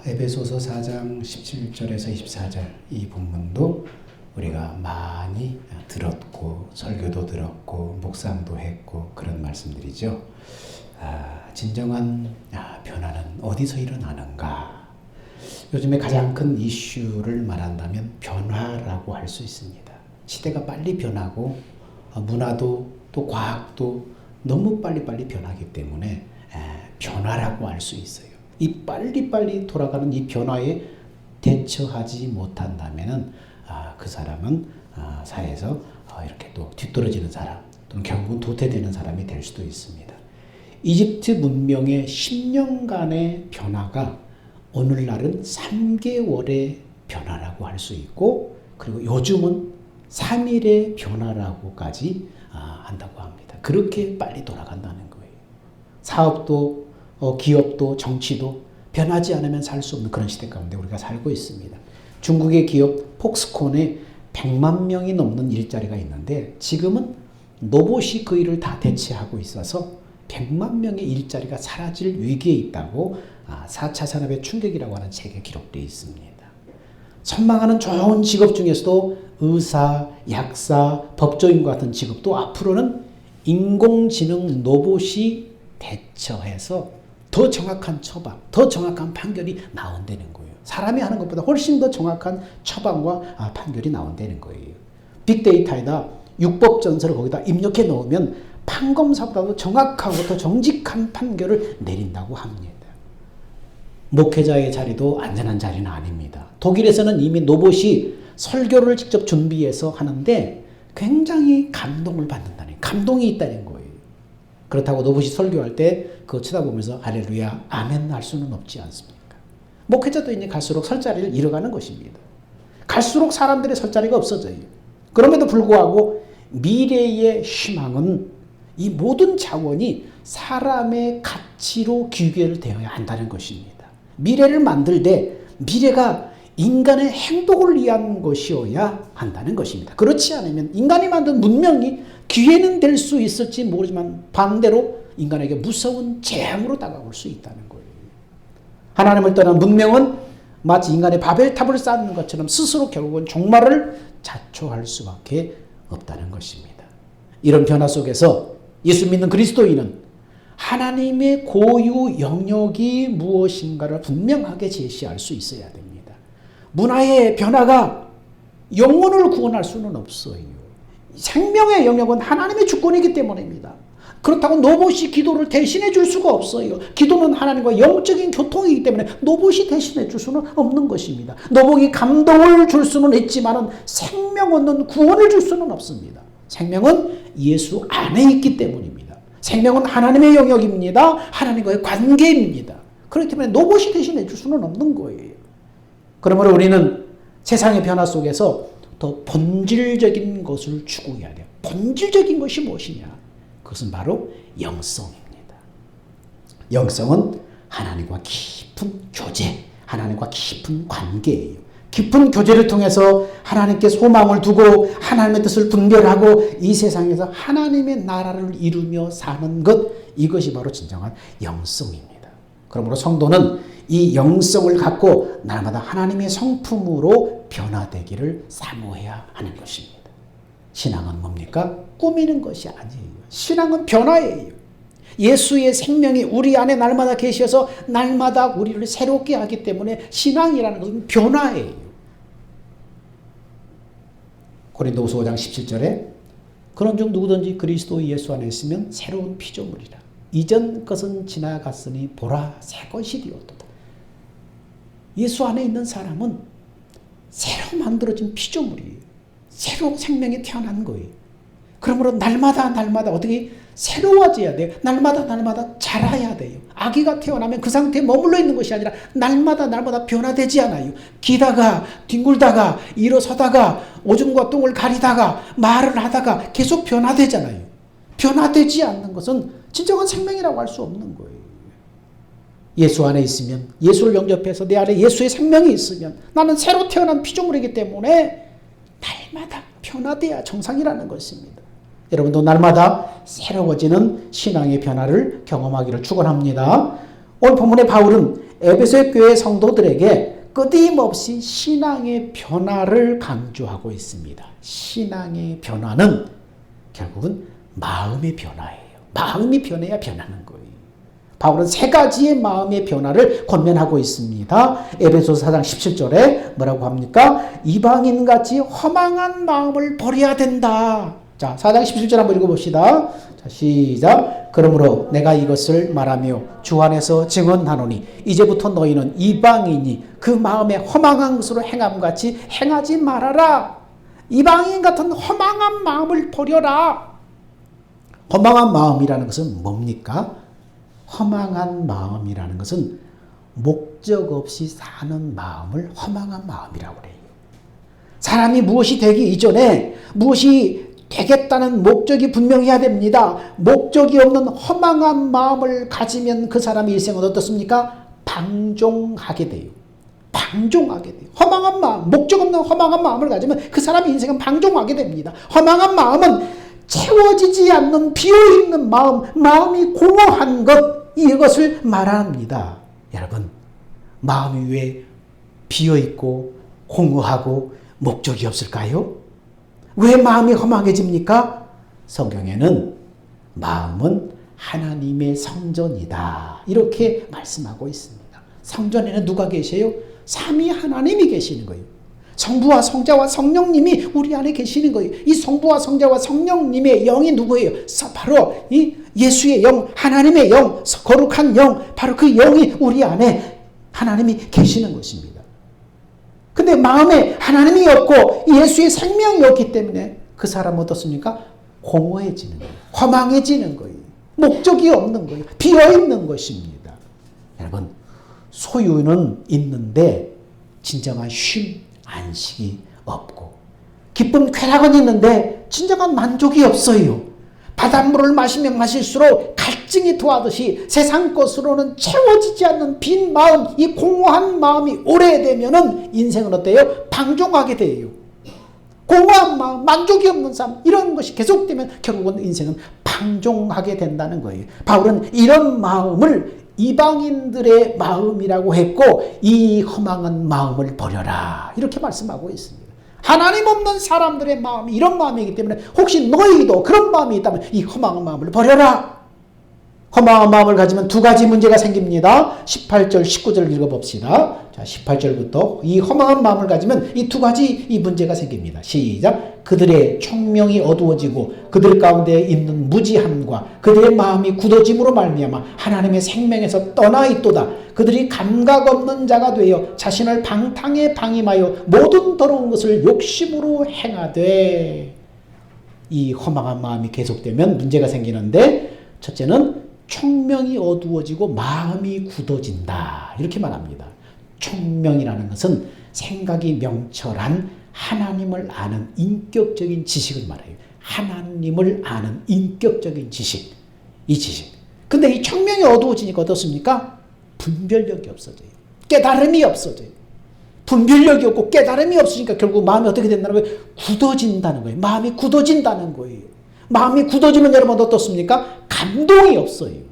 에베소서 4장 17절에서 24절 이 본문도 우리가 많이 들었고 설교도 들었고 묵상도 했고 그런 말씀들이죠. 진정한 변화는 어디서 일어나는가? 요즘에 가장 큰 이슈를 말한다면 변화라고 할 수 있습니다. 시대가 빨리 변하고 문화도 또 과학도 너무 빨리빨리 변하기 때문에 변화라고 할 수 있어요. 이 빨리빨리 돌아가는 이 변화에 대처하지 못한다면은 그 사람은 사회에서 이렇게 또 뒤떨어지는 사람 또는 결국은 도태되는 사람이 될 수도 있습니다. 이집트 문명의 10년간의 변화가 오늘날은 3개월의 변화라고 할 수 있고 그리고 요즘은 3일의 변화라고까지 한다고 합니다. 그렇게 빨리 돌아간다는 거예요. 사업도 기업도 정치도 변하지 않으면 살 수 없는 그런 시대 가운데 우리가 살고 있습니다. 중국의 기업 폭스콘에 100만 명이 넘는 일자리가 있는데 지금은 로봇이 그 일을 다 대체하고 있어서 100만 명의 일자리가 사라질 위기에 있다고 4차 산업의 충격이라고 하는 책에 기록되어 있습니다. 선망하는 좋은 직업 중에서도 의사, 약사, 법조인과 같은 직업도 앞으로는 인공지능 로봇이 대처해서 더 정확한 처방, 더 정확한 판결이 나온다는 거예요. 사람이 하는 것보다 훨씬 더 정확한 처방과 판결이 나온다는 거예요. 빅데이터에다 육법전서를 거기다 입력해 놓으면 판검사보다도 정확하고 더 정직한 판결을 내린다고 합니다. 목회자의 자리도 안전한 자리는 아닙니다. 독일에서는 이미 로봇이 설교를 직접 준비해서 하는데 굉장히 감동을 받는다는, 감동이 있다는 거예요. 그렇다고 로봇이 설교할 때 그거 쳐다보면서 할렐루야, 아멘 할 수는 없지 않습니까? 목회자도 이제 갈수록 설 자리를 잃어가는 것입니다. 갈수록 사람들의 설 자리가 없어져요. 그럼에도 불구하고 미래의 희망은 이 모든 자원이 사람의 가치로 귀결되어야 한다는 것입니다. 미래를 만들 때 미래가 인간의 행복을 위한 것이어야 한다는 것입니다. 그렇지 않으면 인간이 만든 문명이 기회는 될 수 있을지 모르지만 반대로 인간에게 무서운 재앙으로 다가올 수 있다는 거예요. 하나님을 떠난 문명은 마치 인간의 바벨탑을 쌓는 것처럼 스스로 결국은 종말을 자초할 수밖에 없다는 것입니다. 이런 변화 속에서 예수 믿는 그리스도인은 하나님의 고유 영역이 무엇인가를 분명하게 제시할 수 있어야 됩니다. 문화의 변화가 영혼을 구원할 수는 없어요. 생명의 영역은 하나님의 주권이기 때문입니다. 그렇다고 로봇이 기도를 대신해 줄 수가 없어요. 기도는 하나님과 영적인 교통이기 때문에 로봇이 대신해 줄 수는 없는 것입니다. 로봇이 감동을 줄 수는 있지만 생명 얻는 구원을 줄 수는 없습니다. 생명은 예수 안에 있기 때문입니다. 생명은 하나님의 영역입니다. 하나님과의 관계입니다. 그렇기 때문에 로봇이 대신해 줄 수는 없는 거예요. 그러므로 우리는 세상의 변화 속에서 더 본질적인 것을 추구해야 돼요. 본질적인 것이 무엇이냐? 그것은 바로 영성입니다. 영성은 하나님과 깊은 교제, 하나님과 깊은 관계예요. 깊은 교제를 통해서 하나님께 소망을 두고 하나님의 뜻을 분별하고 이 세상에서 하나님의 나라를 이루며 사는 것, 이것이 바로 진정한 영성입니다. 그러므로 성도는 이 영성을 갖고 날마다 하나님의 성품으로 변화되기를 사모해야 하는 것입니다. 신앙은 뭡니까? 꾸미는 것이 아니에요. 신앙은 변화예요. 예수의 생명이 우리 안에 날마다 계셔서 날마다 우리를 새롭게 하기 때문에 신앙이라는 것은 변화예요. 고린도후서 5장 17절에 그런즉 누구든지 그리스도 예수 안에 있으면 새로운 피조물이라. 이전 것은 지나갔으니 보라 새 것이 되었도다. 예수 안에 있는 사람은 새로 만들어진 피조물이에요. 새로 생명이 태어난 거예요. 그러므로 날마다 어떻게 새로워져야 돼요. 날마다 자라야 돼요. 아기가 태어나면 그 상태에 머물러 있는 것이 아니라 날마다 변화되지 않아요. 기다가 뒹굴다가 일어서다가 오줌과 똥을 가리다가 말을 하다가 계속 변화되잖아요. 변화되지 않는 것은 진정한 생명이라고 할 수 없는 거예요. 예수 안에 있으면, 예수를 영접해서 내 안에 예수의 생명이 있으면 나는 새로 태어난 피조물이기 때문에 날마다 변화돼야 정상이라는 것입니다. 여러분도 날마다 새로워지는 신앙의 변화를 경험하기를 축원합니다. 오늘 본문의 바울은 에베소의 교회 성도들에게 끊임없이 신앙의 변화를 강조하고 있습니다. 신앙의 변화는 결국은 마음의 변화예요. 마음이 변해야 변하는 거예요. 바울은 세 가지의 마음의 변화를 권면하고 있습니다. 에베소서 4장 17절에 뭐라고 합니까? 이방인같이 허망한 마음을 버려야 된다. 자, 4장 17절 한번 읽어봅시다. 자, 시작. 그러므로 내가 이것을 말하며 주 안에서 증언하노니 이제부터 너희는 이방인이 그 마음에 허망한 것으로 행함같이 행하지 말아라. 이방인 같은 허망한 마음을 버려라. 허망한 마음이라는 것은 뭡니까? 허망한 마음이라는 것은 목적 없이 사는 마음을 허망한 마음이라고 해요. 사람이 무엇이 되기 이전에 무엇이 되겠다는 목적이 분명해야 됩니다. 목적이 없는 허망한 마음을 가지면 그 사람의 일생은 어떻습니까? 방종하게 돼요. 방종하게 돼요. 허망한 마음, 목적 없는 허망한 마음을 가지면 그 사람의 인생은 방종하게 됩니다. 허망한 마음은 채워지지 않는 비어있는 마음, 마음이 공허한 것, 이것을 말합니다. 여러분, 마음이 왜 비어있고 공허하고 목적이 없을까요? 왜 마음이 허망해집니까? 성경에는 마음은 하나님의 성전이다, 이렇게 말씀하고 있습니다. 성전에는 누가 계세요? 삼위 하나님이 계시는 거예요. 성부와 성자와 성령님이 우리 안에 계시는 거예요. 이 성부와 성자와 성령님의 영이 누구예요? 바로 이 예수의 영, 하나님의 영, 거룩한 영, 바로 그 영이 우리 안에 하나님이 계시는 것입니다. 근데 마음에 하나님이 없고 예수의 생명이 없기 때문에 그 사람은 어떻습니까? 공허해지는 거예요. 허망해지는 거예요. 목적이 없는 거예요. 비어있는 것입니다. 여러분, 소유는 있는데 진정한 쉼, 안식이 없고, 기쁨, 쾌락은 있는데 진정한 만족이 없어요. 바닷물을 마시면 마실수록 갈증이 토하듯이 세상 것으로는 채워지지 않는 빈 마음, 이 공허한 마음이 오래되면은 인생은 어때요? 방종하게 돼요. 공허한 마음, 만족이 없는 삶, 이런 것이 계속되면 결국은 인생은 방종하게 된다는 거예요. 바울은 이런 마음을 이방인들의 마음이라고 했고, 이 허망한 마음을 버려라, 이렇게 말씀하고 있습니다. 하나님 없는 사람들의 마음이 이런 마음이기 때문에 혹시 너희도 그런 마음이 있다면 이 허망한 마음을 버려라. 허망한 마음을 가지면 두 가지 문제가 생깁니다. 18절, 19절 읽어봅시다. 자, 18절부터 이 허망한 마음을 가지면 이 두 가지 이 문제가 생깁니다. 시작. 그들의 총명이 어두워지고 그들 가운데 있는 무지함과 그들의 마음이 굳어짐으로 말미암아 하나님의 생명에서 떠나 있도다. 그들이 감각 없는 자가 되어 자신을 방탕에 방임하여 모든 더러운 것을 욕심으로 행하되. 이 허망한 마음이 계속되면 문제가 생기는데, 첫째는 총명이 어두워지고 마음이 굳어진다, 이렇게 말합니다. 총명이라는 것은 생각이 명철한 하나님을 아는 인격적인 지식을 말해요. 하나님을 아는 인격적인 지식, 이 지식. 근데 이 총명이 어두워지니까 어떻습니까? 분별력이 없어져요. 깨달음이 없어져요. 분별력이 없고 깨달음이 없으니까 결국 마음이 어떻게 된다는 거예요? 굳어진다는 거예요. 마음이 굳어진다는 거예요. 마음이 굳어지면 여러분 어떻습니까? 감동이 없어요.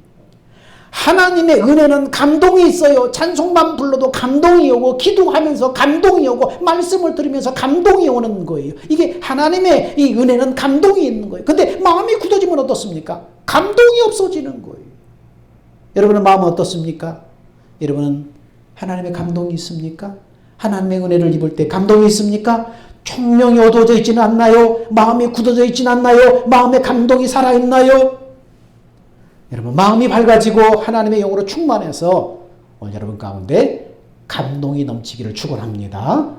하나님의 은혜는 감동이 있어요. 찬송만 불러도 감동이 오고, 기도하면서 감동이 오고, 말씀을 들으면서 감동이 오는 거예요. 이게 하나님의 이 은혜는 감동이 있는 거예요. 근데 마음이 굳어지면 어떻습니까? 감동이 없어지는 거예요. 여러분의 마음은 어떻습니까? 여러분은 하나님의 감동이 있습니까? 하나님의 은혜를 입을 때 감동이 있습니까? 총명이 어두워져 있지는 않나요? 마음이 굳어져 있지는 않나요? 마음에 감동이 살아있나요? 여러분, 마음이 밝아지고 하나님의 영으로 충만해서 오늘 여러분 가운데 감동이 넘치기를 축원합니다.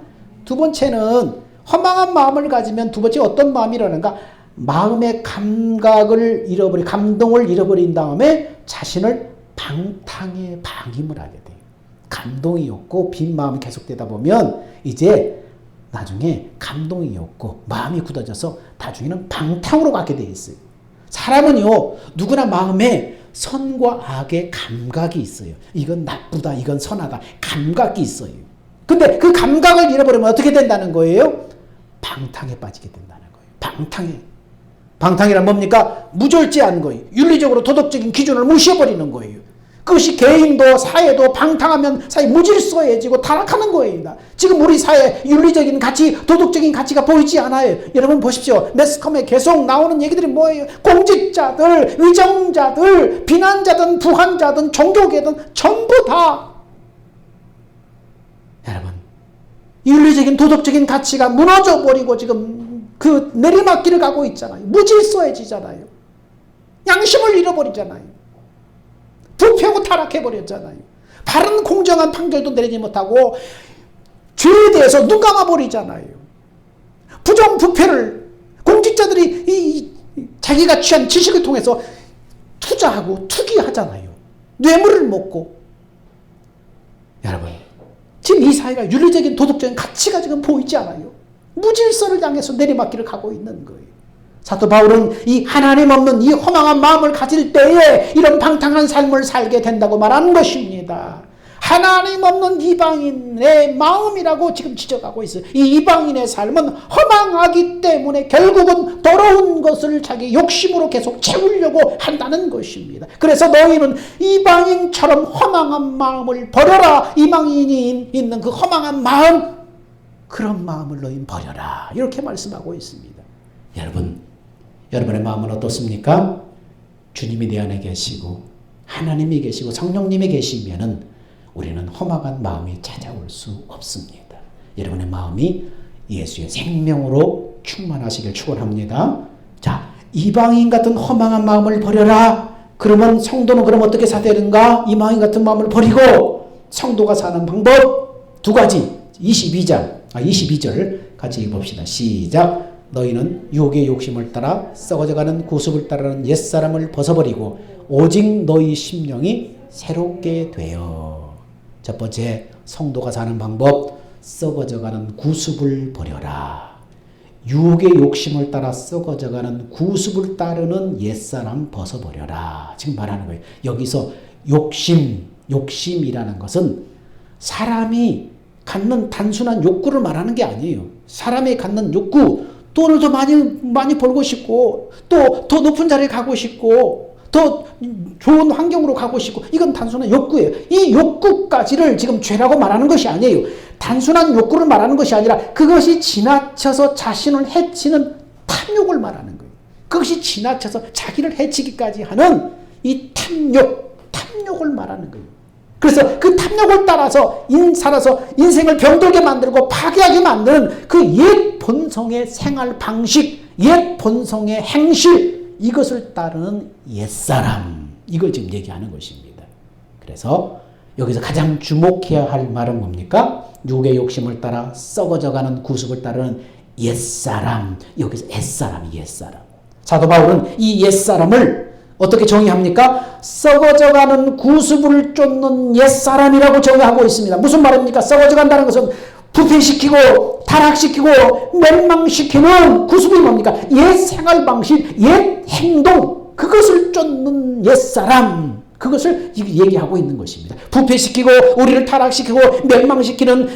두 번째는 허망한 마음을 가지면 두 번째 어떤 마음이라는가? 마음의 감각을 잃어버린, 감동을 잃어버린 다음에 자신을 방탕에 방임을 하게 돼요. 감동이 없고 빈 마음이 계속되다 보면 이제 나중에 감동이 없고 마음이 굳어져서 나중에는 방탕으로 가게 돼 있어요. 사람은요, 누구나 마음에 선과 악의 감각이 있어요. 이건 나쁘다, 이건 선하다, 감각이 있어요. 근데 그 감각을 잃어버리면 어떻게 된다는 거예요? 방탕에 빠지게 된다는 거예요. 방탕이란 뭡니까? 무절제한 거예요. 윤리적으로 도덕적인 기준을 무시해버리는 거예요. 그것이 개인도 사회도 방탕하면 사회 무질서해지고 타락하는 거예요. 지금 우리 사회 윤리적인 가치, 도덕적인 가치가 보이지 않아요. 여러분 보십시오. 매스컴에 계속 나오는 얘기들이 뭐예요? 공직자들, 위정자들, 비난자든 부한자든 종교계든 전부 다 여러분 윤리적인 도덕적인 가치가 무너져 버리고 지금 그 내리막길을 가고 있잖아요. 무질서해지잖아요. 양심을 잃어버리잖아요. 부패하고 타락해버렸잖아요. 바른 공정한 판결도 내리지 못하고 죄에 대해서 눈 감아버리잖아요. 부정부패를 공직자들이 자기가 취한 지식을 통해서 투자하고 투기하잖아요. 뇌물을 먹고. 여러분 지금 이 사회가 윤리적인 도덕적인 가치가 지금 보이지 않아요. 무질서를 향해서 내리막길을 가고 있는 거예요. 사도 바울은 이 하나님 없는 이 허망한 마음을 가질 때에 이런 방탕한 삶을 살게 된다고 말하는 것입니다. 하나님 없는 이방인의 마음이라고 지금 지적하고 있어요. 이 이방인의 삶은 허망하기 때문에 결국은 더러운 것을 자기 욕심으로 계속 채우려고 한다는 것입니다. 그래서 너희는 이방인처럼 허망한 마음을 버려라. 이방인이 있는 그 허망한 마음, 그런 마음을 너희는 버려라. 이렇게 말씀하고 있습니다. 여러분, 여러분의 마음은 어떻습니까? 주님이 내 안에 계시고 하나님이 계시고 성령님이 계시면은 우리는 허망한 마음이 찾아올 수 없습니다. 여러분의 마음이 예수의 생명으로 충만하시길 축원합니다. 자, 이방인 같은 허망한 마음을 버려라. 그러면 성도는 그럼 어떻게 사야 되는가? 이방인 같은 마음을 버리고 성도가 사는 방법 두 가지. 22절 같이 읽어봅시다. 시작. 너희는 유혹의 욕심을 따라 썩어져가는 구습을 따르는 옛사람을 벗어버리고 오직 너희 심령이 새롭게 되어. 첫 번째, 성도가 사는 방법, 썩어져가는 구습을 버려라. 유혹의 욕심을 따라 썩어져가는 구습을 따르는 옛사람 벗어버려라. 지금 말하는 거예요. 여기서 욕심이라는 것은 사람이 갖는 단순한 욕구를 말하는 게 아니에요. 사람이 갖는 욕구, 돈을 더 많이 벌고 싶고 또 더 높은 자리에 가고 싶고 더 좋은 환경으로 가고 싶고, 이건 단순한 욕구예요. 이 욕구까지를 지금 죄라고 말하는 것이 아니에요. 단순한 욕구를 말하는 것이 아니라 그것이 지나쳐서 자신을 해치는 탐욕을 말하는 거예요. 그것이 지나쳐서 자기를 해치기까지 하는 이 탐욕을 말하는 거예요. 그래서 그 탐욕을 따라서 살아서 인생을 병들게 만들고 파괴하게 만드는 그 옛 본성의 생활 방식, 옛 본성의 행실, 이것을 따르는 옛사람, 이걸 지금 얘기하는 것입니다. 그래서 여기서 가장 주목해야 할 말은 뭡니까? 육의 욕심을 따라 썩어져가는 구습을 따르는 옛사람. 여기서 옛사람. 사도 바울은 이 옛사람을 어떻게 정의합니까? 썩어져가는 구습을 쫓는 옛사람이라고 정의하고 있습니다. 무슨 말입니까? 썩어져간다는 것은 부패시키고 타락시키고 멸망시키는 구습이 뭡니까? 옛 생활 방식, 옛 행동, 그것을 쫓는 옛사람, 그것을 얘기하고 있는 것입니다. 부패시키고 우리를 타락시키고 멸망시키는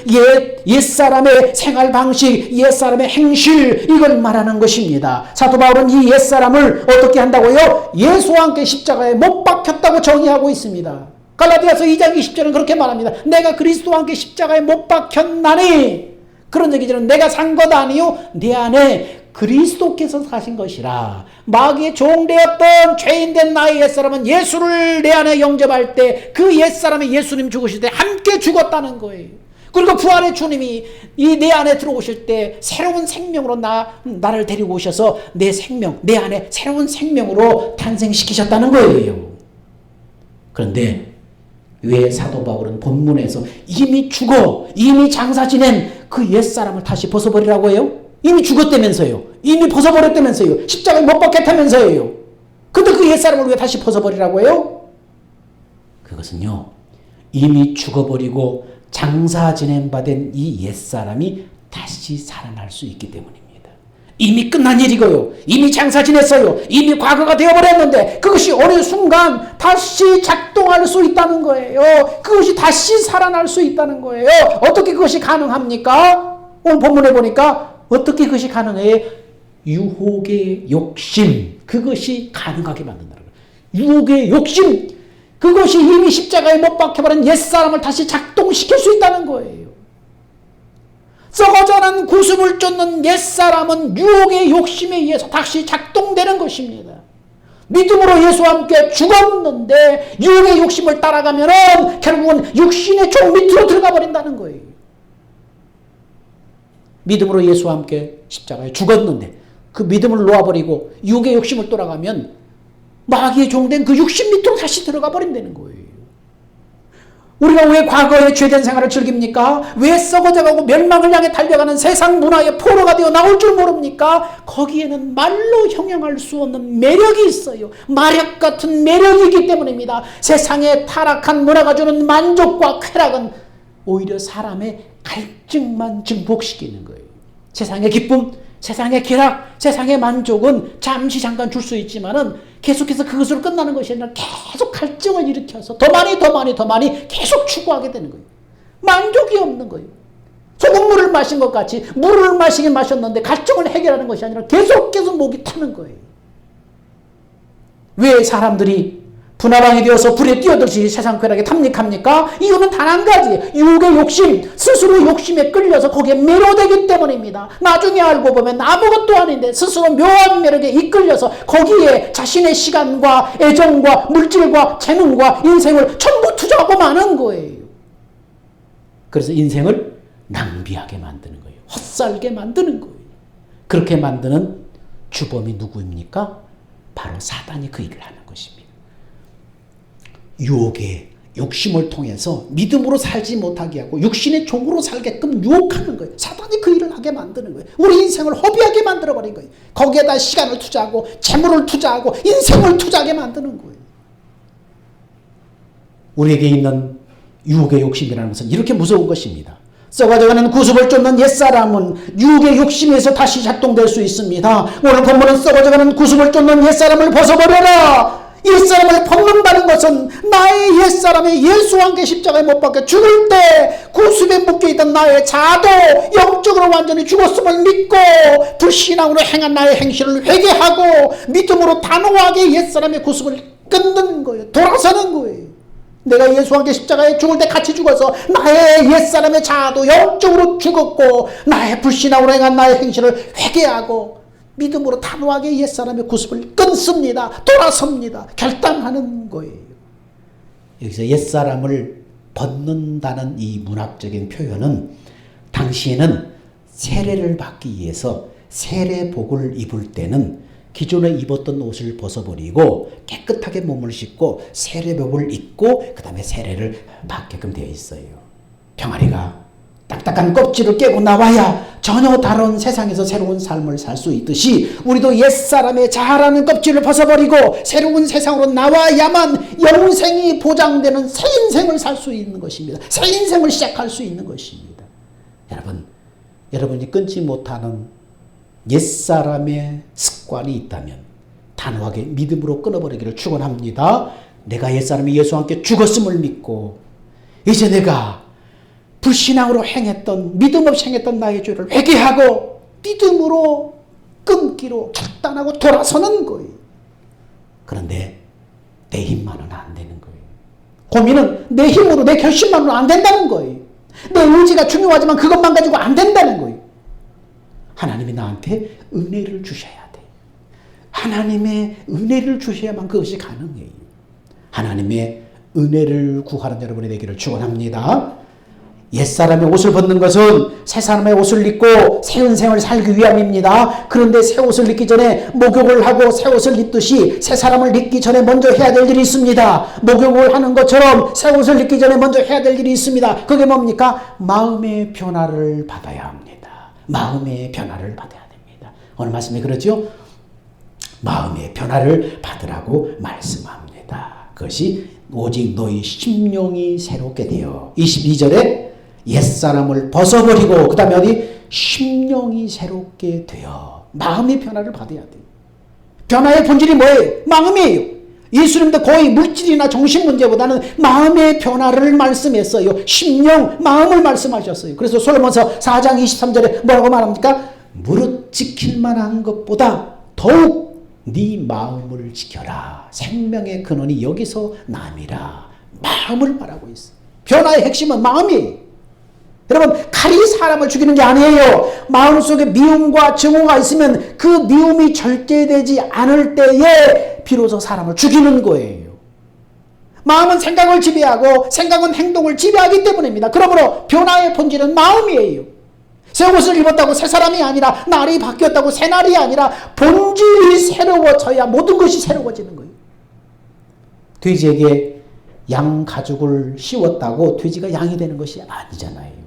옛사람의 생활 방식, 옛사람의 행실, 이걸 말하는 것입니다. 사도 바울은 이 옛사람을 어떻게 한다고요? 예수와 함께 십자가에 못 박혔다고 정의하고 있습니다. 갈라디아서 2장 20절은 그렇게 말합니다. 내가 그리스도와 함께 십자가에 못 박혔나니, 그런 얘기들은 내가 산 것 아니요 내 안에 그리스도께서 사신 것이라. 마귀의 종되었던 죄인된 나의 옛사람은 예수를 내 안에 영접할 때 그 옛사람의 예수님 죽으실 때 함께 죽었다는 거예요. 그리고 부활의 주님이 이 내 안에 들어오실 때 새로운 생명으로 나를 데리고 오셔서 내 생명, 내 안에 새로운 생명으로 탄생시키셨다는 거예요. 그런데 왜 사도 바울은 본문에서 이미 장사 지낸 그 옛사람을 다시 벗어버리라고 해요? 이미 죽었다면서요. 이미 벗어버렸다면서요. 십자가에 못 박혔다면서요. 근데 그 옛사람을 왜 다시 벗어버리라고 해요? 그것은요, 이미 죽어버리고 장사 지낸 바 된 이 옛사람이 다시 살아날 수 있기 때문입니다. 이미 끝난 일이고요. 이미 장사 지냈어요. 이미 과거가 되어버렸는데 그것이 어느 순간 다시 작동할 수 있다는 거예요. 그것이 다시 살아날 수 있다는 거예요. 어떻게 그것이 가능합니까? 오늘 본문에 보니까 어떻게 그것이 가능해요? 유혹의 욕심, 그것이 가능하게 만든다는 거예요. 유혹의 욕심, 그것이 이미 십자가에 못 박혀버린 옛사람을 다시 작동시킬 수 있다는 거예요. 썩어져가는 구습을 쫓는 옛사람은 유혹의 욕심에 의해서 다시 작동되는 것입니다. 믿음으로 예수와 함께 죽었는데 유혹의 욕심을 따라가면 결국은 육신의 종 밑으로 들어가 버린다는 거예요. 믿음으로 예수와 함께 십자가에 죽었는데 그 믿음을 놓아버리고 유혹의 욕심을 따라가면 마귀의 종된 그 육신 밑으로 다시 들어가 버린다는 거예요. 우리가 왜 과거의 죄된 생활을 즐깁니까? 왜 썩어져가고 멸망을 향해 달려가는 세상 문화의 포로가 되어 나올 줄 모릅니까? 거기에는 말로 형용할 수 없는 매력이 있어요. 마력 같은 매력이기 때문입니다. 세상의 타락한 문화가 주는 만족과 쾌락은 오히려 사람의 갈증만 증폭시키는 거예요. 세상의 기쁨, 세상의 쾌락, 세상의 만족은 잠시 잠깐 줄 수 있지만은 계속해서 그것으로 끝나는 것이 아니라 계속 갈증을 일으켜서 더 많이 계속 추구하게 되는 거예요. 만족이 없는 거예요. 소금물을 마신 것 같이 물을 마시긴 마셨는데 갈증을 해결하는 것이 아니라 계속 목이 타는 거예요. 왜 사람들이 분화방이 되어서 불에 뛰어들듯이 세상 쾌락에 탐닉합니까? 이유는 단 한 가지, 유혹의 욕심, 스스로 욕심에 끌려서 거기에 매료되기 때문입니다. 나중에 알고 보면 아무것도 아닌데 스스로 묘한 매력에 이끌려서 거기에 자신의 시간과 애정과 물질과 재능과 인생을 전부 투자하고 마는 거예요. 그래서 인생을 낭비하게 만드는 거예요. 헛살게 만드는 거예요. 그렇게 만드는 주범이 누구입니까? 바로 사단이 그 일을 하는 것입니다. 유혹의 욕심을 통해서 믿음으로 살지 못하게 하고 육신의 종으로 살게끔 유혹하는 거예요. 사단이 그 일을 하게 만드는 거예요. 우리 인생을 허비하게 만들어버린 거예요. 거기에다 시간을 투자하고 재물을 투자하고 인생을 투자하게 만드는 거예요. 우리에게 있는 유혹의 욕심이라는 것은 이렇게 무서운 것입니다. 썩어져가는 구습을 쫓는 옛사람은 유혹의 욕심에서 다시 작동될 수 있습니다. 오늘 본문은 썩어져가는 구습을 쫓는 옛사람을 벗어버려라. 옛사람을 벗는다는 것은 나의 옛사람이 예수와 함께 십자가에 못 박혀 죽을 때 구습에 묶여있던 나의 자아도 영적으로 완전히 죽었음을 믿고 불신앙으로 행한 나의 행실을 회개하고 믿음으로 단호하게 옛사람의 구습을 끊는 거예요. 돌아서는 거예요. 내가 예수와 함께 십자가에 죽을 때 같이 죽어서 나의 옛사람의 자아도 영적으로 죽었고 나의 불신앙으로 행한 나의 행실을 회개하고 믿음으로 단호하게 옛사람의 구습을 끊습니다. 돌아섭니다. 결단하는 거예요. 여기서 옛사람을 벗는다는 이 문학적인 표현은 당시에는 세례를 받기 위해서 세례복을 입을 때는 기존에 입었던 옷을 벗어버리고 깨끗하게 몸을 씻고 세례복을 입고 그 다음에 세례를 받게끔 되어 있어요. 병아리가 딱딱한 껍질을 깨고 나와야 전혀 다른 세상에서 새로운 삶을 살 수 있듯이 우리도 옛사람의 자라는 껍질을 벗어버리고 새로운 세상으로 나와야만 영생이 보장되는 새 인생을 살 수 있는 것입니다. 새 인생을 시작할 수 있는 것입니다. 여러분이 끊지 못하는 옛사람의 습관이 있다면 단호하게 믿음으로 끊어버리기를 축원합니다. 내가 옛사람이 예수와 함께 죽었음을 믿고 이제 내가 불신앙으로 행했던 믿음 없이 행했던 나의 죄를 회개하고 믿음으로 끊기로 결단하고 돌아서는 거예요. 그런데 내 힘만은 안 되는 거예요. 고민은 내 힘으로 내 결심만으로 안 된다는 거예요. 내 의지가 중요하지만 그것만 가지고 안 된다는 거예요. 하나님이 나한테 은혜를 주셔야 돼. 하나님의 은혜를 주셔야만 그것이 가능해요. 하나님의 은혜를 구하는 여러분이 되기를 축원합니다. 옛사람의 옷을 벗는 것은 새사람의 옷을 입고 새 인생을 살기 위함입니다. 그런데 새 옷을 입기 전에 목욕을 하고 새 옷을 입듯이 새사람을 입기 전에 먼저 해야 될 일이 있습니다. 목욕을 하는 것처럼 새 옷을 입기 전에 먼저 해야 될 일이 있습니다. 그게 뭡니까? 마음의 변화를 받아야 합니다. 마음의 변화를 받아야 됩니다. 오늘 말씀에 그러죠? 마음의 변화를 받으라고 말씀합니다. 그것이 오직 너희 심령이 새롭게 되어 22절에 옛사람을 벗어버리고 그 다음에 어디? 심령이 새롭게 되어 마음의 변화를 받아야 돼요. 변화의 본질이 뭐예요? 마음이에요. 예수님도 거의 물질이나 정신 문제보다는 마음의 변화를 말씀했어요. 심령, 마음을 말씀하셨어요. 그래서 솔로몬서 4장 23절에 뭐라고 말합니까? 무릇 지킬 만한 것보다 더욱 네 마음을 지켜라. 생명의 근원이 여기서 남이라. 마음을 말하고 있어. 변화의 핵심은 마음이에요. 여러분, 칼이 사람을 죽이는 게 아니에요. 마음속에 미움과 증오가 있으면 그 미움이 절제되지 않을 때에 비로소 사람을 죽이는 거예요. 마음은 생각을 지배하고 생각은 행동을 지배하기 때문입니다. 그러므로 변화의 본질은 마음이에요. 새 옷을 입었다고 새 사람이 아니라, 날이 바뀌었다고 새 날이 아니라 본질이 새로워져야 모든 것이 새로워지는 거예요. 돼지에게 양 가죽을 씌웠다고 돼지가 양이 되는 것이 아니잖아요.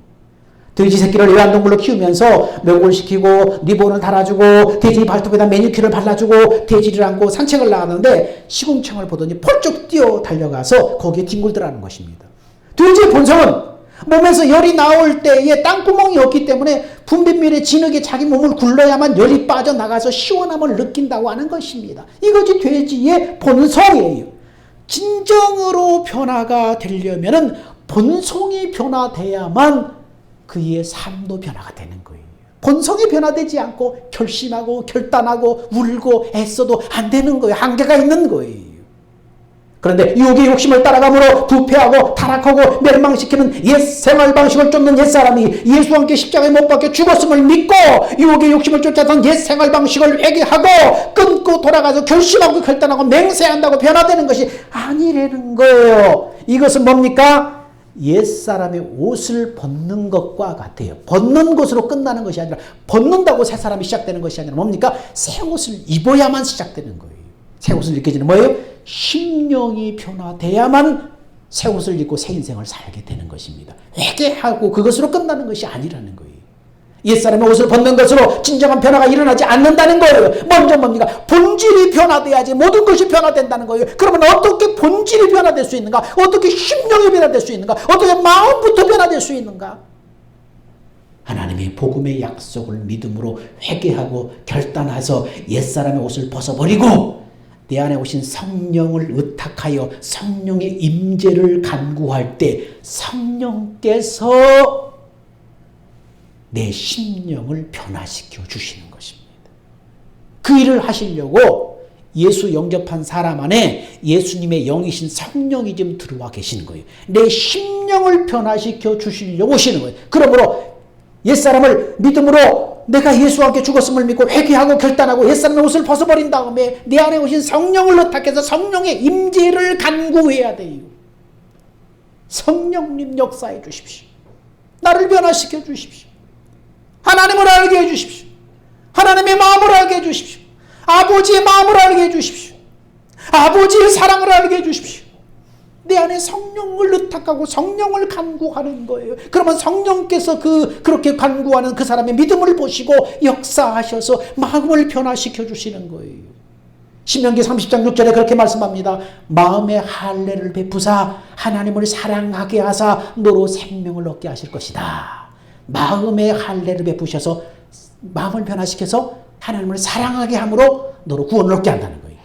돼지 새끼를 애완동물로 키우면서 목을 시키고 리본을 달아주고 돼지 발톱에다 매니큐어를 발라주고 돼지를 안고 산책을 나가는데 시궁창을 보더니 펄쩍 뛰어 달려가서 거기에 뒹굴더라는 것입니다. 돼지의 본성은 몸에서 열이 나올 때에 땅구멍이 없기 때문에 분비물에 진흙에 자기 몸을 굴러야만 열이 빠져나가서 시원함을 느낀다고 하는 것입니다. 이것이 돼지의 본성이에요. 진정으로 변화가 되려면 본성이 변화돼야만 그의 삶도 변화가 되는 거예요. 본성이 변화되지 않고 결심하고 결단하고 울고 애써도 안 되는 거예요. 한계가 있는 거예요. 그런데 유혹의 욕심을 따라감으로 부패하고 타락하고 멸망시키는 옛 생활 방식을 쫓는 옛사람이 예수와 함께 십자가에 못 박혀 죽었음을 믿고 유혹의 욕심을 쫓았던 옛 생활 방식을 회개하고 끊고 돌아가서 결심하고 결단하고 맹세한다고 변화되는 것이 아니라는 거예요. 이것은 뭡니까? 옛사람의 옷을 벗는 것과 같아요. 벗는 것으로 끝나는 것이 아니라 벗는다고 새 사람이 시작되는 것이 아니라 뭡니까? 새 옷을 입어야만 시작되는 거예요. 새 옷을 입게 되는 뭐예요? 심령이 변화돼야만 새 옷을 입고 새 인생을 살게 되는 것입니다. 회개하고 그것으로 끝나는 것이 아니라는 거예요. 옛사람의 옷을 벗는 것으로 진정한 변화가 일어나지 않는다는 거예요. 먼저 뭡니까? 본질이 변화돼야지 모든 것이 변화된다는 거예요. 그러면 어떻게 본질이 변화될 수 있는가? 어떻게 심령이 변화될 수 있는가? 어떻게 마음부터 변화될 수 있는가? 하나님의 복음의 약속을 믿음으로 회개하고 결단해서 옛사람의 옷을 벗어버리고 내 안에 오신 성령을 의탁하여 성령의 임재를 간구할 때 성령께서 내 심령을 변화시켜 주시는 것입니다. 그 일을 하시려고 예수 영접한 사람 안에 예수님의 영이신 성령이 지금 들어와 계시는 거예요. 내 심령을 변화시켜 주시려고 오시는 거예요. 그러므로 옛사람을 믿음으로 내가 예수와 함께 죽었음을 믿고 회개하고 결단하고 옛사람의 옷을 벗어버린 다음에 내 안에 오신 성령을 의탁해서 성령의 임재를 간구해야 돼요. 성령님 역사해 주십시오. 나를 변화시켜 주십시오. 하나님을 알게 해 주십시오. 하나님의 마음을 알게 해 주십시오. 아버지의 마음을 알게 해 주십시오. 아버지의 사랑을 알게 해 주십시오. 내 안에 성령을 의탁하고 성령을 간구하는 거예요. 그러면 성령께서 그렇게 간구하는 그 사람의 믿음을 보시고 역사하셔서 마음을 변화시켜 주시는 거예요. 신명기 30장 6절에 그렇게 말씀합니다. 마음의 할례를 베푸사 하나님을 사랑하게 하사 너로 생명을 얻게 하실 것이다. 마음의 할례를 베푸셔서 마음을 변화시켜서 하나님을 사랑하게 함으로 너로 구원을 얻게 한다는 거예요.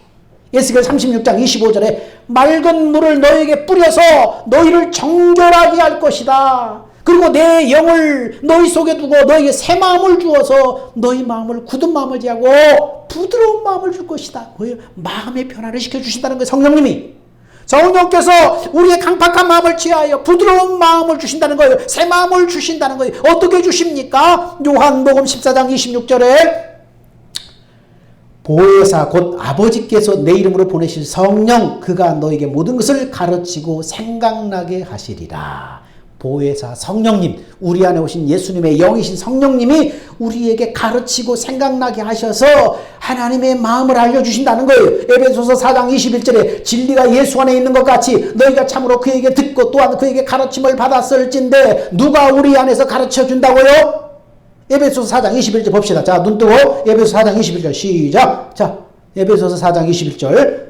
에스겔 36장 25절에 맑은 물을 너에게 뿌려서 너희를 정결하게 할 것이다. 그리고 내 영을 너희 속에 두고 너에게 새 마음을 주어서 너희 마음을 굳은 마음을 제하고 부드러운 마음을 줄 것이다. 마음의 변화를 시켜주신다는 거예요. 성령님이. 성령께서 우리의 강팍한 마음을 취하여 부드러운 마음을 주신다는 거예요. 새 마음을 주신다는 거예요. 어떻게 주십니까? 요한복음 14장 26절에 보혜사 곧 아버지께서 내 이름으로 보내실 성령 그가 너에게 모든 것을 가르치고 생각나게 하시리라. 보혜사 성령님, 우리 안에 오신 예수님의 영이신 성령님이 우리에게 가르치고 생각나게 하셔서 하나님의 마음을 알려주신다는 거예요. 에베소서 4장 21절에 진리가 예수 안에 있는 것 같이 너희가 참으로 그에게 듣고 또한 그에게 가르침을 받았을진데 누가 우리 안에서 가르쳐준다고요? 에베소서 4장 21절 봅시다. 자, 눈 뜨고 에베소서 4장 21절 시작. 자, 에베소서 4장 21절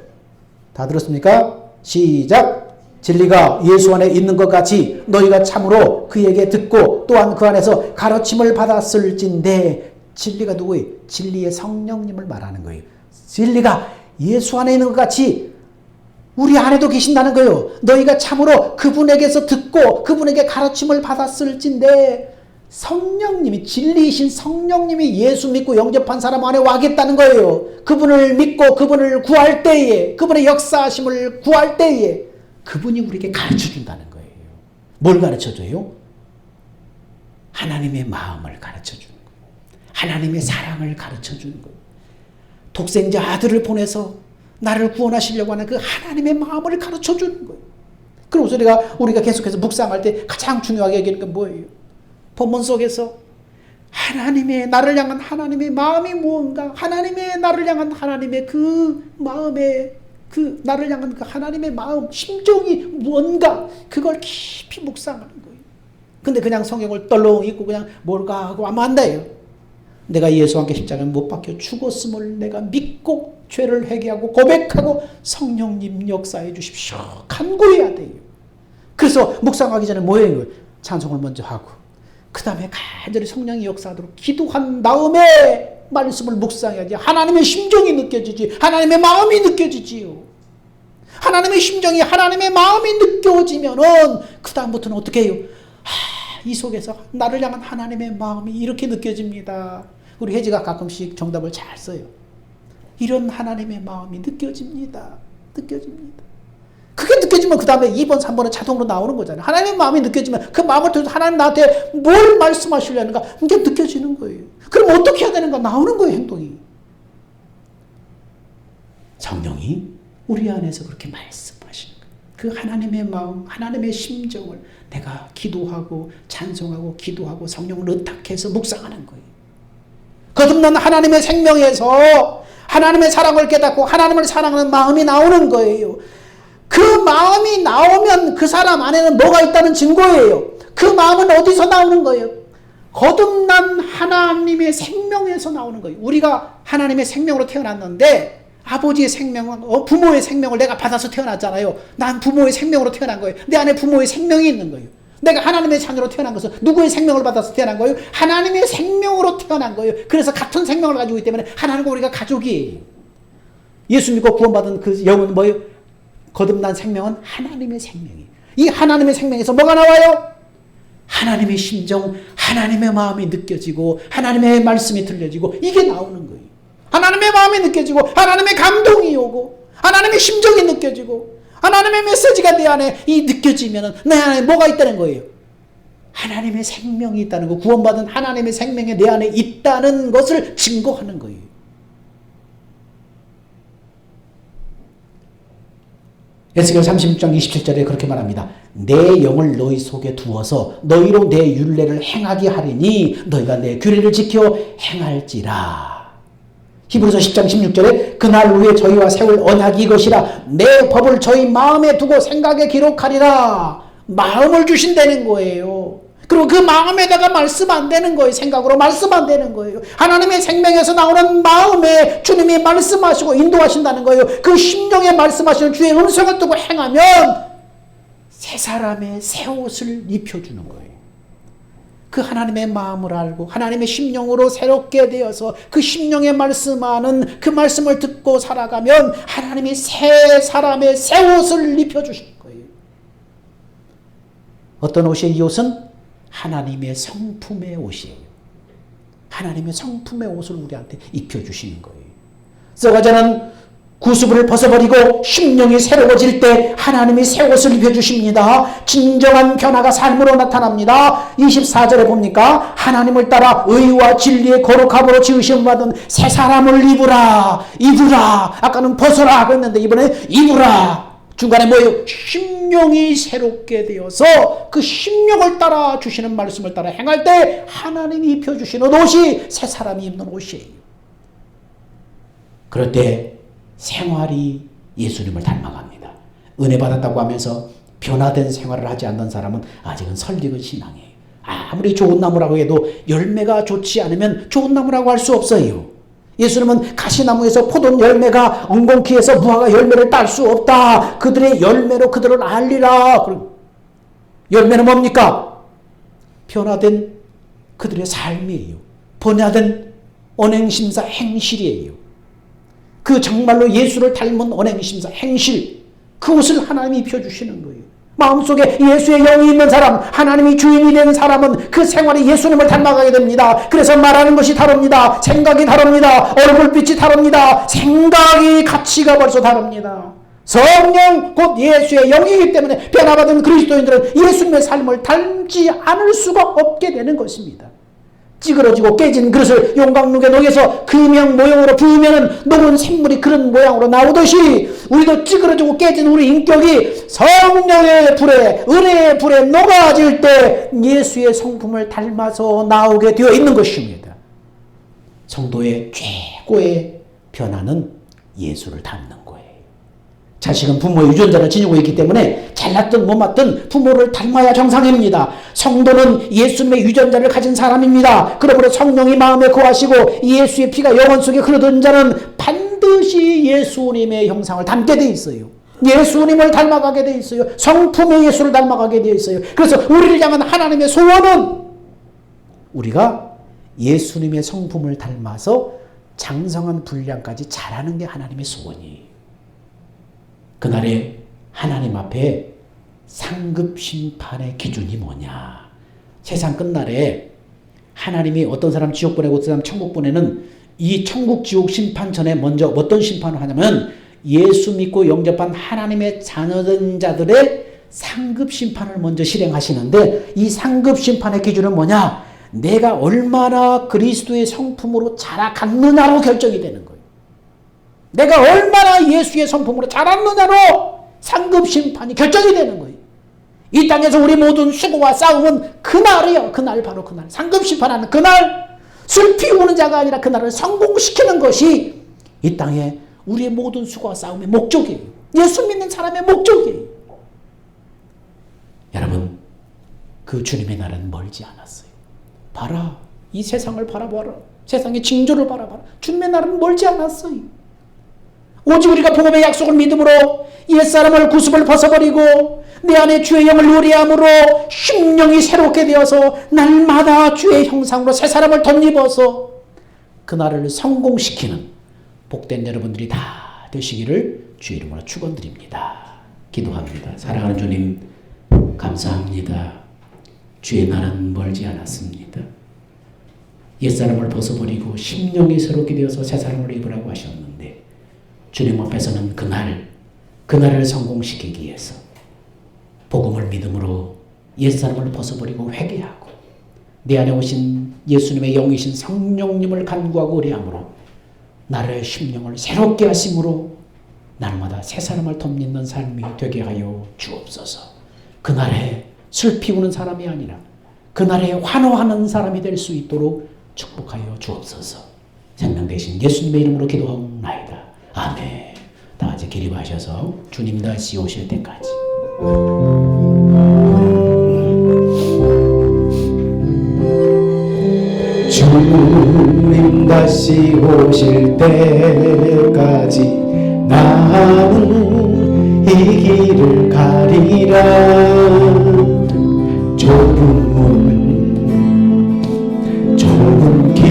다 들었습니까? 시작. 진리가 예수 안에 있는 것 같이 너희가 참으로 그에게 듣고 또한 그 안에서 가르침을 받았을진데 진리가 누구예요? 진리의 성령님을 말하는 거예요. 진리가 예수 안에 있는 것 같이 우리 안에도 계신다는 거예요. 너희가 참으로 그분에게서 듣고 그분에게 가르침을 받았을진데 성령님이, 진리이신 성령님이 예수 믿고 영접한 사람 안에 와겠다는 거예요. 그분을 믿고 그분을 구할 때에, 그분의 역사하심을 구할 때에 그분이 우리에게 가르쳐 준다는 거예요. 뭘 가르쳐 줘요? 하나님의 마음을 가르쳐 주는 거예요. 하나님의 사랑을 가르쳐 주는 거예요. 독생자 아들을 보내서 나를 구원하시려고 하는 그 하나님의 마음을 가르쳐 주는 거예요. 그래서 우리가 계속해서 묵상할 때 가장 중요하게 여기는 건 뭐예요? 본문 속에서 하나님의, 나를 향한 하나님의 마음이 무언가, 하나님의 나를 향한 하나님의 그 마음에, 그 나를 향한 그 하나님의 마음, 심정이 무언가, 그걸 깊이 묵상하는 거예요. 근데 그냥 성경을 떨렁 읽고 그냥 뭘까 하고 하면 안 돼요. 내가 예수와 함께 십자가에 못 박혀 죽었음을 내가 믿고 죄를 회개하고 고백하고 성령님 역사해 주십시오. 간구해야 돼요. 그래서 묵상하기 전에 뭐 해요? 찬송을 먼저 하고 그 다음에 간절히 성령이 역사하도록 기도한 다음에 말씀을 묵상해야지. 하나님의 심정이 느껴지지. 하나님의 마음이 느껴지지요. 하나님의 심정이, 하나님의 마음이 느껴지면은 그 다음부터는 어떻게 해요? 이 속에서 나를 향한 하나님의 마음이 이렇게 느껴집니다. 우리 혜지가 가끔씩 정답을 잘 써요. 이런 하나님의 마음이 느껴집니다. 느껴집니다. 그게 느껴지면 그 다음에 2번, 3번은 자동으로 나오는 거잖아요. 하나님의 마음이 느껴지면 그 마음을 통해서 하나님 나한테 뭘 말씀하시려는가 이게 느껴지는 거예요. 그럼 어떻게 해야 되는가 나오는 거예요, 행동이. 성령이 우리 안에서 그렇게 말씀하시는 거예요. 그 하나님의 마음, 하나님의 심정을 내가 기도하고 찬송하고 기도하고 성령을 의탁해서 묵상하는 거예요. 거듭난 하나님의 생명에서 하나님의 사랑을 깨닫고 하나님을 사랑하는 마음이 나오는 거예요. 그 마음이 나오면 그 사람 안에는 뭐가 있다는 증거예요. 그 마음은 어디서 나오는 거예요? 거듭난 하나님의 생명에서 나오는 거예요. 우리가 하나님의 생명으로 태어났는데 아버지의 생명, 부모의 생명을 내가 받아서 태어났잖아요. 난 부모의 생명으로 태어난 거예요. 내 안에 부모의 생명이 있는 거예요. 내가 하나님의 자녀로 태어난 것은 누구의 생명을 받아서 태어난 거예요? 하나님의 생명으로 태어난 거예요. 그래서 같은 생명을 가지고 있기 때문에 하나님과 우리가 가족이에요. 예수 믿고 구원받은 그 영은 뭐예요? 거듭난 생명은 하나님의 생명이에요. 이 하나님의 생명에서 뭐가 나와요? 하나님의 심정, 하나님의 마음이 느껴지고 하나님의 말씀이 들려지고 이게 나오는 거예요. 하나님의 마음이 느껴지고 하나님의 감동이 오고 하나님의 심정이 느껴지고 하나님의 메시지가 내 안에 느껴지면 내 안에 뭐가 있다는 거예요? 하나님의 생명이 있다는 거, 구원받은 하나님의 생명이 내 안에 있다는 것을 증거하는 거예요. 에스겔 36장 27절에 그렇게 말합니다. 내 영을 너희 속에 두어서 너희로 내 율례를 행하게 하리니 너희가 내 규례를 지켜 행할지라. 히브리서 10장 16절에 그날 후에 저희와 세울 언약이 이것이라 내 법을 저희 마음에 두고 생각에 기록하리라. 마음을 주신다는 거예요. 그리고 그 마음에다가 말씀 안 되는 거예요. 생각으로 말씀 안 되는 거예요. 하나님의 생명에서 나오는 마음에 주님이 말씀하시고 인도하신다는 거예요. 그 심령에 말씀하시는 주의 음성을 듣고 행하면 새 사람의 새 옷을 입혀주는 거예요. 그 하나님의 마음을 알고 하나님의 심령으로 새롭게 되어서 그 심령에 말씀하는 그 말씀을 듣고 살아가면 하나님이 새 사람의 새 옷을 입혀주실 거예요. 어떤 옷이에요? 이 옷은 하나님의 성품의 옷이에요. 하나님의 성품의 옷을 우리한테 입혀주시는 거예요. 썩어져는 구수부를 벗어버리고 심령이 새로워질 때 하나님이 새 옷을 입혀주십니다. 진정한 변화가 삶으로 나타납니다. 24절에 봅니까? 하나님을 따라 의와 진리의 거룩함으로 지으심 받은 새 사람을 입으라. 입으라. 아까는 벗어라 그랬는데 이번에 입으라. 중간에 뭐예요? 심령이 새롭게 되어서 그 심령을 따라 주시는 말씀을 따라 행할 때 하나님이 입혀주시는 옷이 새 사람이 입는 옷이에요. 그럴 때 생활이 예수님을 닮아갑니다. 은혜 받았다고 하면서 변화된 생활을 하지 않는 사람은 아직은 설익은 신앙이에요. 아무리 좋은 나무라고 해도 열매가 좋지 않으면 좋은 나무라고 할 수 없어요. 예수님은 가시나무에서 포도 열매가 엉겅퀴에서 무화과 열매를 딸 수 없다. 그들의 열매로 그들을 알리라. 열매는 뭡니까? 변화된 그들의 삶이에요. 변화된 언행심사 행실이에요. 그 정말로 예수를 닮은 언행심사 행실, 그 옷을 하나님이 입혀주시는 거예요. 마음속에 예수의 영이 있는 사람, 하나님이 주인이 된 사람은 그 생활이 예수님을 닮아가게 됩니다. 그래서 말하는 것이 다릅니다. 생각이 다릅니다. 얼굴빛이 다릅니다. 생각이 가치가 벌써 다릅니다. 성령 곧 예수의 영이기 때문에 변화받은 그리스도인들은 예수님의 삶을 닮지 않을 수가 없게 되는 것입니다. 찌그러지고 깨진 그릇을 용광로에 녹여서 금형 모형으로 부으면 녹은 샘물이 그런 모양으로 나오듯이 우리도 찌그러지고 깨진 우리 인격이 성령의 불에, 은혜의 불에 녹아질 때 예수의 성품을 닮아서 나오게 되어 있는 것입니다. 성도의 최고의 변화는 예수를 닮는 거예요. 자식은 부모의 유전자를 지니고 있기 때문에 잘났든 못났든 부모를 닮아야 정상입니다. 성도는 예수님의 유전자를 가진 사람입니다. 그러므로 성령이 마음에 거하시고 예수의 피가 영혼 속에 흐르던 자는 반드시 예수님의 형상을 닮게 돼 있어요. 예수님을 닮아가게 돼 있어요. 성품의 예수를 닮아가게 돼 있어요. 그래서 우리를 향한 하나님의 소원은 우리가 예수님의 성품을 닮아서 장성한 분량까지 자라는 게 하나님의 소원이에요. 그날에 하나님 앞에 상급 심판의 기준이 뭐냐? 세상 끝날에 하나님이 어떤 사람 지옥 보내고 어떤 사람 천국 보내는 이 천국 지옥 심판 전에 먼저 어떤 심판을 하냐면 예수 믿고 영접한 하나님의 자녀된 자들의 상급 심판을 먼저 실행하시는데 이 상급 심판의 기준은 뭐냐? 내가 얼마나 그리스도의 성품으로 자라갔느냐로 결정이 되는 거예요. 내가 얼마나 예수의 성품으로 자랐느냐로 상급 심판이 결정이 되는 거예요. 이 땅에서 우리 모든 수고와 싸움은 그날이요. 그날 바로 그날. 상급 심판하는 그날. 술 피우는 자가 아니라 그날을 성공시키는 것이 이 땅에 우리의 모든 수고와 싸움의 목적이에요. 예수 믿는 사람의 목적이에요. 여러분, 그 주님의 날은 멀지 않았어요. 봐라. 이 세상을 바라봐라. 세상의 징조를 바라봐라. 주님의 날은 멀지 않았어요. 오직 우리가 복음의 약속을 믿음으로 옛사람을 구습을 벗어버리고 내 안에 주의 영을 누리함으로 심령이 새롭게 되어서 날마다 주의 형상으로 새 사람을 덧입어서 그날을 성공시키는 복된 여러분들이 다 되시기를 주의 이름으로 축원드립니다. 기도합니다. 사랑하는 주님 감사합니다. 주의 날은 멀지 않았습니다. 옛사람을 벗어버리고 심령이 새롭게 되어서 새 사람을 입으라고 하셨는데 주님 앞에서는 그날을 성공시키기 위해서 복음을 믿음으로 옛사람을 벗어버리고 회개하고 내 안에 오신 예수님의 영이신 성령님을 간구하고 의뢰함으로 나를 심령을 새롭게 하심으로 날마다 새 사람을 덧입는 삶이 되게 하여 주옵소서. 그날에 슬 피우는 사람이 아니라 그날에 환호하는 사람이 될 수 있도록 축복하여 주옵소서. 생명 되신 예수님의 이름으로 기도하옵나이다. 아멘. 다 같이 기립하셔서 주님 다시 오실 때까지. 주님 다시 오실 때까지 나는 이 길을 가리라. 좁은 문 좁은 길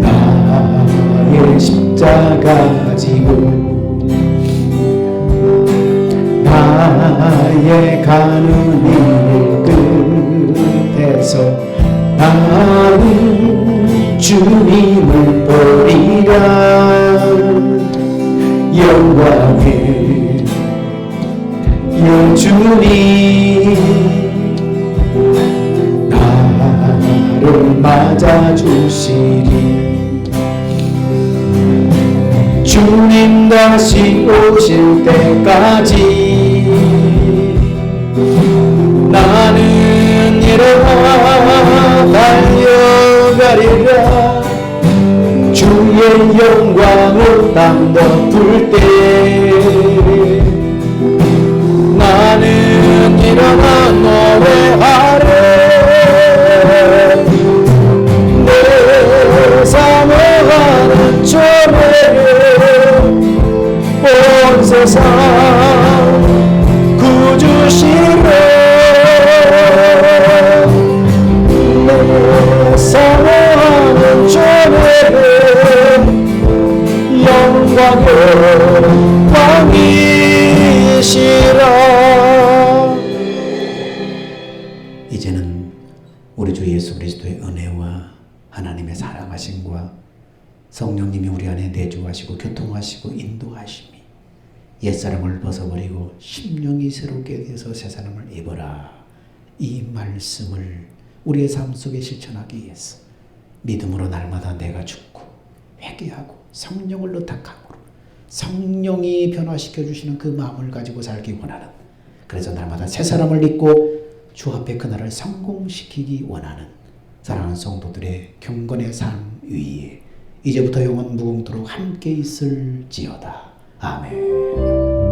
나의 십자가 지고 나의 가는 일 끝에서 나는 주님을 보리라. 영광의 주님 나를 맞아주시리. 주님 다시 오실 때까지 나는 일어나 달려가리라. 주의 영광을 땅 덮을 때 나는 일어나 노래하리. 내 사모하는 전에 온 세상 이제는 우리 주 예수 그리스도의 은혜와 하나님의 사랑하심과 성령님이 우리 안에 내주하시고 교통하시고 인도하심이 옛사람을 벗어버리고 심령이 새롭게 되어서 새사람을 입어라, 이 말씀을 우리의 삶 속에 실천하기 위해서 믿음으로 날마다 내가 죽고 회개하고 성령을 의탁함으로 성령이 변화시켜 주시는 그 마음을 가지고 살기 원하는, 그래서 날마다 새사람을 입고 주 앞에 그날을 성공시키기 원하는 사랑하는 성도들의 경건의 삶 위에 이제부터 영원 무궁토록 함께 있을지어다. 아멘.